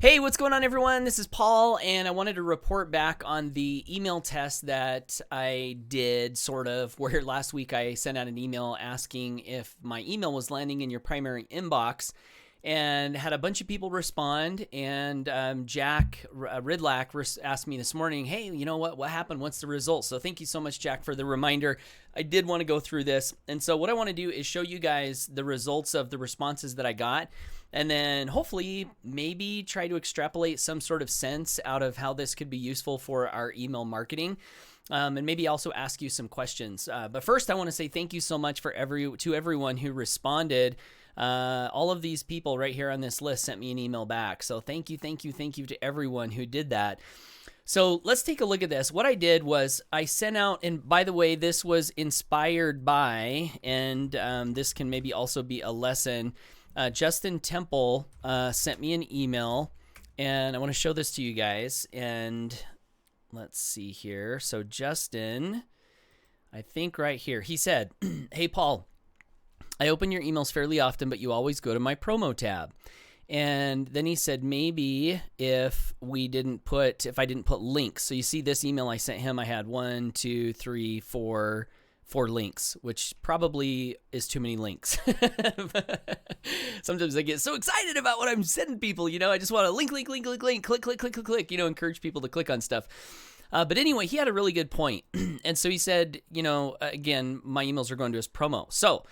Hey, what's going on, everyone? This is Paul, and I wanted to report back on the email test that I did, sort of, where last week I sent out an email asking if my email was landing in your primary inbox, and had a bunch of people respond. And Jack Ridlack asked me this morning, hey, you know what happened? What's the result? So thank you so much, Jack, for the reminder. I did want to go through this. And so what I want to do is show you guys the results of the responses that I got, and then hopefully maybe try to extrapolate some sort of sense out of how this could be useful for our email marketing. And maybe also ask you some questions. But first, I want to say thank you so much to everyone who responded. All of these people right here on this list sent me an email back. So thank you to everyone who did that. So let's take a look at this. What I did was I sent out, and by the way, this was inspired by, and this can maybe also be a lesson. Justin Temple sent me an email, and I want to show this to you guys. And let's see here. So Justin, I think right here, he said, hey, Paul, I open your emails fairly often, but you always go to my promo tab. And then he said, maybe if I didn't put links. So you see this email I sent him, I had 4 links, which probably is too many links. Sometimes I get so excited about what I'm sending people, I just want to link, click, encourage people to click on stuff. But anyway, he had a really good point. And so he said, again, my emails are going to his promo. So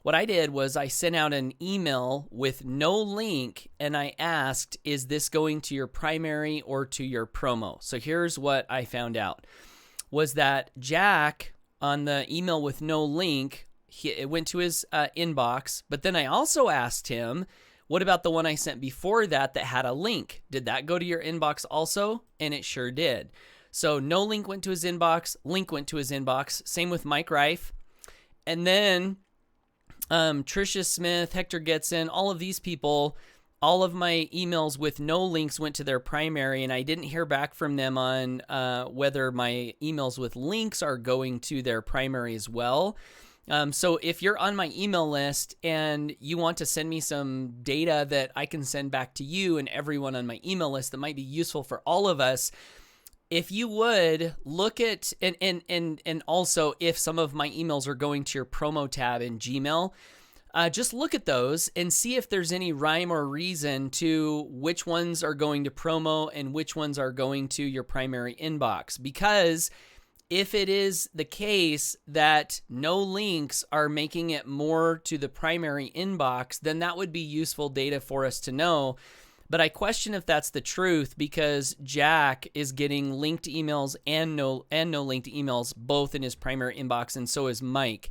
what I did was I sent out an email with no link, and I asked, is this going to your primary or to your promo? So here's what I found out, was that Jack, on the email with no link, it went to his inbox. But then I also asked him, what about the one I sent before that had a link? Did that go to your inbox also? And it sure did. So no link went to his inbox, link went to his inbox. Same with Mike Reif. And then Tricia Smith, Hector Getson, all of these people, all of my emails with no links went to their primary, and I didn't hear back from them on whether my emails with links are going to their primary as well. So if you're on my email list and you want to send me some data that I can send back to you and everyone on my email list that might be useful for all of us, if you would look at, and also if some of my emails are going to your promo tab in Gmail, just look at those and see if there's any rhyme or reason to which ones are going to promo and which ones are going to your primary inbox. Because if it is the case that no links are making it more to the primary inbox, then that would be useful data for us to know. But I question if that's the truth, because Jack is getting linked emails and no linked emails both in his primary inbox, and so is Mike.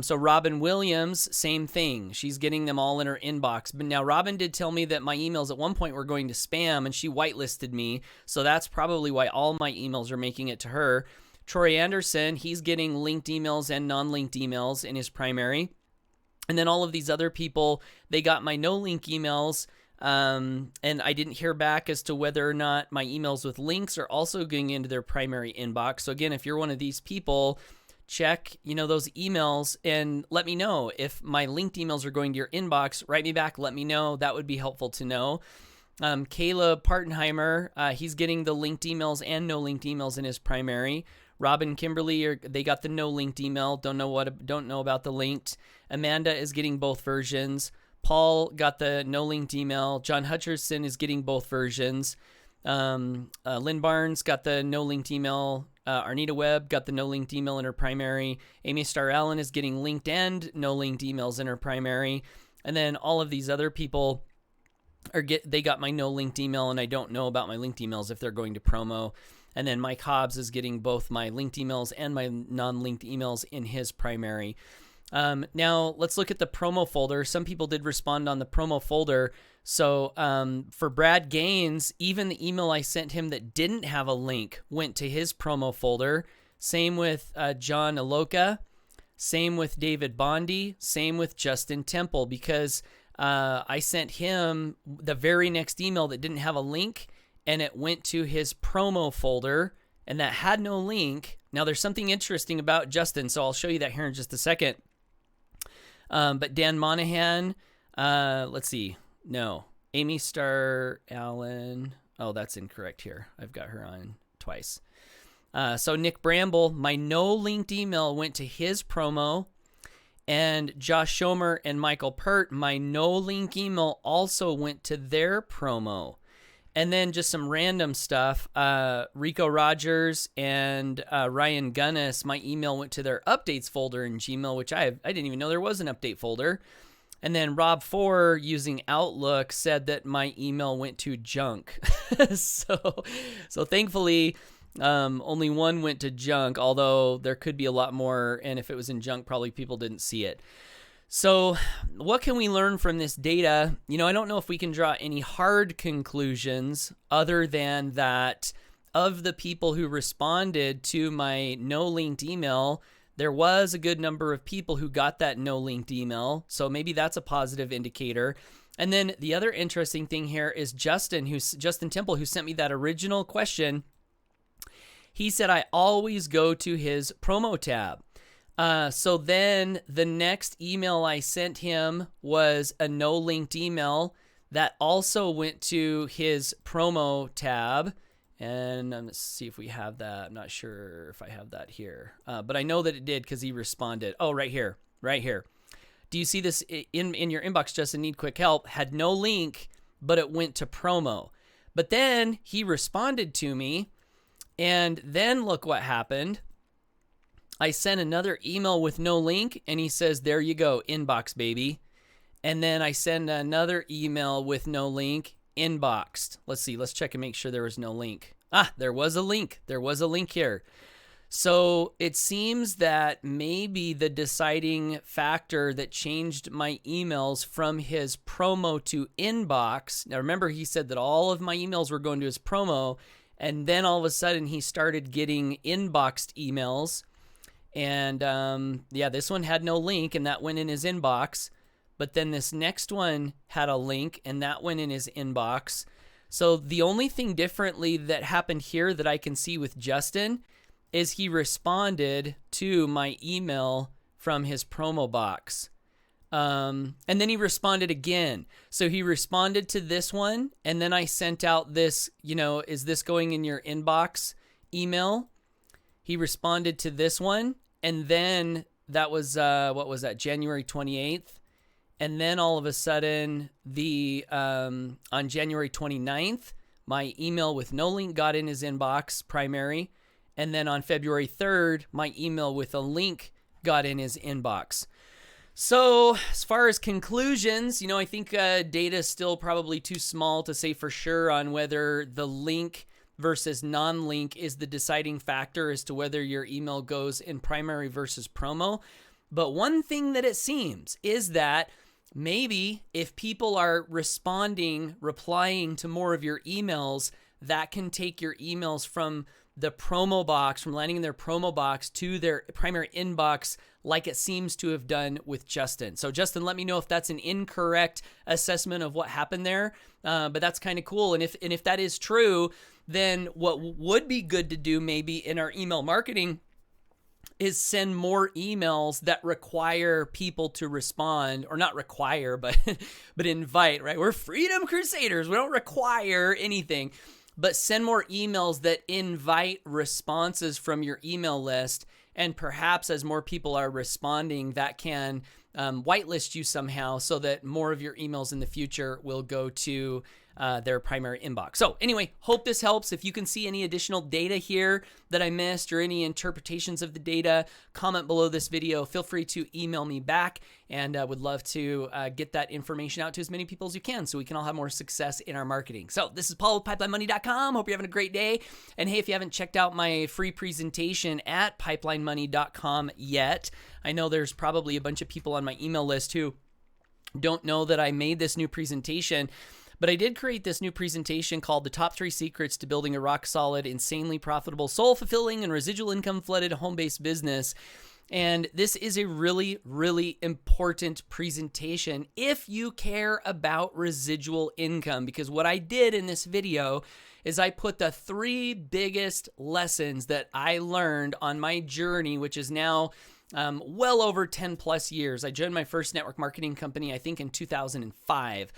So Robin Williams, same thing. She's getting them all in her inbox. But now Robin did tell me that my emails at one point were going to spam, and she whitelisted me. So that's probably why all my emails are making it to her. Troy Anderson, he's getting linked emails and non-linked emails in his primary. And then all of these other people, they got my no-link emails. And I didn't hear back as to whether or not my emails with links are also going into their primary inbox. So again, if you're one of these people, check, those emails and let me know if my linked emails are going to your inbox. Write me back. Let me know. That would be helpful to know. Caleb Partenheimer, he's getting the linked emails and no linked emails in his primary. Robin Kimberly, they got the no linked email. Don't know about the linked. Amanda is getting both versions. Paul got the no linked email. John Hutcherson is getting both versions. Lynn Barnes got the no linked email. Arnita Webb got the no linked email in her primary. Amy Starr Allen is getting linked and no linked emails in her primary. And then all of these other people they got my no linked email, and I don't know about my linked emails if they're going to promo. And then Mike Hobbs is getting both my linked emails and my non-linked emails in his primary. Now let's look at the promo folder. Some people did respond on the promo folder. So for Brad Gaines, even the email I sent him that didn't have a link went to his promo folder. Same with John Aloka. Same with David Bondi. Same with Justin Temple, because I sent him the very next email that didn't have a link, and it went to his promo folder, and that had no link. Now there's something interesting about Justin, so I'll show you that here in just a second. But Dan Monahan, let's see. No. Amy Starr Allen. Oh, that's incorrect here. I've got her on twice. So Nick Bramble, my no linked email went to his promo, and Josh Schomer and Michael Pert, my no link email also went to their promo. And then just some random stuff. Rico Rogers and Ryan Gunnis, my email went to their updates folder in Gmail, which I didn't even know there was an update folder. And then Rob Four, using Outlook, said that my email went to junk. So thankfully, only one went to junk, although there could be a lot more. And if it was in junk, probably people didn't see it. So what can we learn from this data? I don't know if we can draw any hard conclusions other than that of the people who responded to my no linked email, there was a good number of people who got that no linked email. So maybe that's a positive indicator. And then the other interesting thing here is Justin Temple, who sent me that original question. He said, I always go to his promo tab. So then the next email I sent him was a no linked email that also went to his promo tab. And let's see if we have that. I'm not sure if I have that here, but I know that it did because he responded. Oh, right here. Do you see this in your inbox? Justin, need quick help. Had no link, but it went to promo. But then he responded to me, and then look what happened. I sent another email with no link, and he says, there you go, inbox, baby. And then I send another email with no link, inboxed. Let's see. Let's check and make sure there was no link. There was a link. There was a link here. So it seems that maybe the deciding factor that changed my emails from his promo to inbox. Now, remember, he said that all of my emails were going to his promo, and then all of a sudden he started getting inboxed emails. And this one had no link, and that went in his inbox. But then this next one had a link, and that went in his inbox. So the only thing differently that happened here that I can see with Justin is he responded to my email from his promo box. And then he responded again. So he responded to this one, and then I sent out this, is this going in your inbox email? He responded to this one, and then that was, January 28th. And then all of a sudden, on January 29th, my email with no link got in his inbox, primary. And then on February 3rd, my email with a link got in his inbox. So as far as conclusions, I think data is still probably too small to say for sure on whether the link versus non-link is the deciding factor as to whether your email goes in primary versus promo. But one thing that it seems is that maybe if people are replying to more of your emails, that can take your emails from the promo box, from landing in their promo box to their primary inbox, like it seems to have done with Justin. So Justin, let me know if that's an incorrect assessment of what happened there. But that's kind of cool. And if that is true, then what would be good to do maybe in our email marketing is send more emails that require people to respond, or not require, but invite, right? We're freedom crusaders. We don't require anything, but send more emails that invite responses from your email list. And perhaps as more people are responding, that can whitelist you somehow so that more of your emails in the future will go to their primary inbox. So anyway, hope this helps. If you can see any additional data here that I missed or any interpretations of the data, comment below this video. Feel free to email me back, and would love to get that information out to as many people as you can so we can all have more success in our marketing. So this is Paul with PipelineMoney.com. Hope you're having a great day. And hey, if you haven't checked out my free presentation at PipelineMoney.com yet, I know there's probably a bunch of people on my email list who don't know that I made this new presentation. But I did create this new presentation called The Top 3 Secrets to Building a Rock Solid, Insanely Profitable, Soul-Fulfilling, and Residual Income-Flooded Home-Based Business. And this is a really, really important presentation if you care about residual income, because what I did in this video is I put the 3 biggest lessons that I learned on my journey, which is now well over 10 plus years. I joined my first network marketing company, I think in 2005.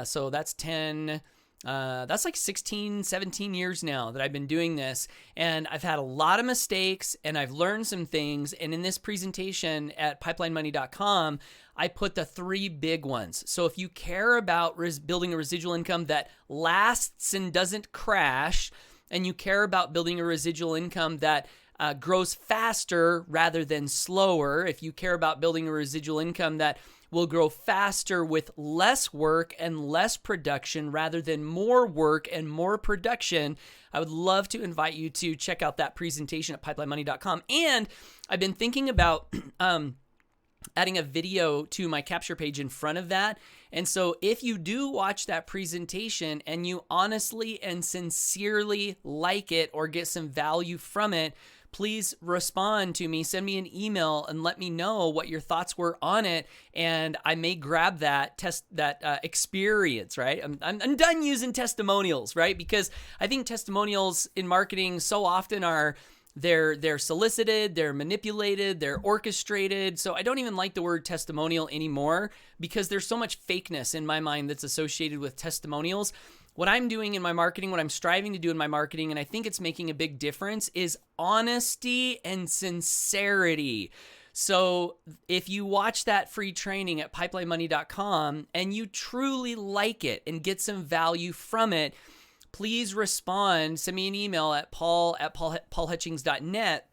So that's 10 That's like 16, 17 years now that I've been doing this, and I've had a lot of mistakes and I've learned some things. And in this presentation at pipelinemoney.com, I put the 3 big ones. So if you care about building a residual income that lasts and doesn't crash, and you care about building a residual income that grows faster rather than slower, if you care about building a residual income that will grow faster with less work and less production rather than more work and more production, I would love to invite you to check out that presentation at pipelinemoney.com. And I've been thinking about adding a video to my capture page in front of that. And so if you do watch that presentation and you honestly and sincerely like it or get some value from it, please respond to me, send me an email, and let me know what your thoughts were on it. And I may grab that experience, right? I'm done using testimonials, right? Because I think testimonials in marketing so often are they're solicited, they're manipulated, they're orchestrated. So I don't even like the word testimonial anymore because there's so much fakeness in my mind that's associated with testimonials. What I'm doing in my marketing, what I'm striving to do in my marketing, and I think it's making a big difference, is honesty and sincerity. So if you watch that free training at pipelinemoney.com and you truly like it and get some value from it, please respond. Send me an email at paul@paulhutchings.net.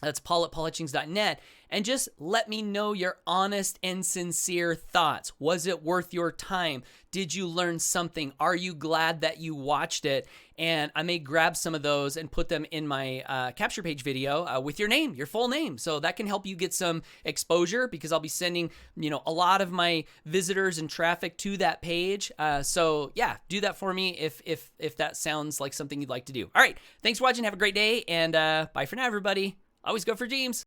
That's paul@paulhutchings.net. And just let me know your honest and sincere thoughts. Was it worth your time? Did you learn something? Are you glad that you watched it? And I may grab some of those and put them in my capture page video with your name, your full name. So that can help you get some exposure because I'll be sending, a lot of my visitors and traffic to that page. So yeah, do that for me if that sounds like something you'd like to do. All right. Thanks for watching. Have a great day. And bye for now, everybody. Always go for dreams.